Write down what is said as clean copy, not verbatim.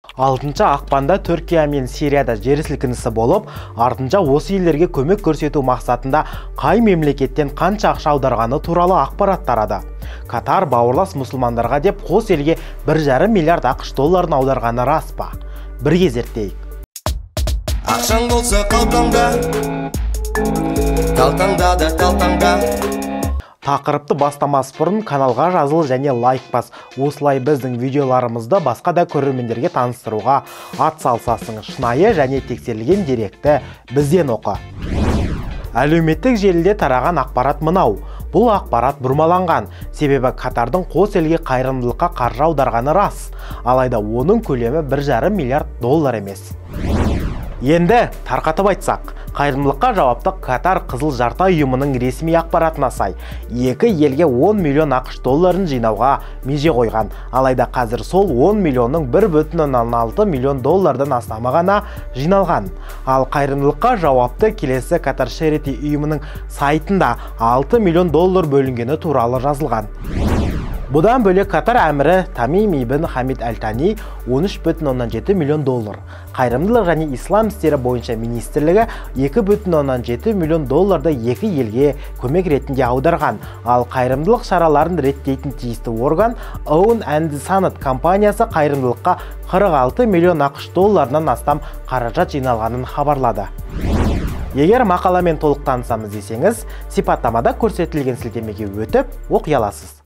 6 ақпанда Түркия мен Сирияда жер сілкінісі болып, артынша осы елдерге көмек көрсету мақсатында қай мемлекеттен қанша ақша аударғаны туралы ақпарат тарады. Катар бауырлас мұсылмандарға деп қос елге 1,5 миллиард ақш долларын аударғаны рас па? Бірге зерттейік. Ақшаң болса қалтаңда, қалтаңда да қалтаңда. Тақырыпты бастамас бұрын каналға жазыл және лайк бас. Осылай біздің видеоларымызды басқа да көрермендерге таныстыруға ат салсасың. Шынайы және тексерілген деректі бізден оқы. Әлеуметтік желіде тараған ақпарат мынау. Бұл ақпарат бұрмаланған, себебі Катардың қос елге қайырымдылыққа қаржы аударғаны рас. Алайда оның көлемі 1,5 миллиард доллар емес. Енді тарқатып айтсақ, қайырымдылыққа жауапты Катар Қызыл Жарты ұйымының ресми ақпаратына сай, екі елге 10 миллион ақш долларын жинауға меже қойған. Алайда қазір сол 10 миллионның 1,6 миллион доллардан астамы ғана жиналған. Ал қайырымдылыққа жауапты келесі Катар Шерити ұйымының сайтында 6 миллион доллар бөлінгені туралы жазылған. Бұдан бөлек Катар әмірі Тамим ибн Хамид Аль-Тани 13,7 миллион доллар. Қайырымдылық және ислам істері бойынша министрлігі 2,7 миллион долларды екі елге көмек ретінде аударған. Ал қайырымдылық шараларын реттейтін тиісті орган Own and Sanat компаниясы қайырымдылыққа 46 миллион ақш долларынан астам қаражат жиналғанын хабарлады. Егер мақаламен толық танысамыз десеңіз, сипаттамада көрсетілген сілтемеге өтіп оқи аласыз.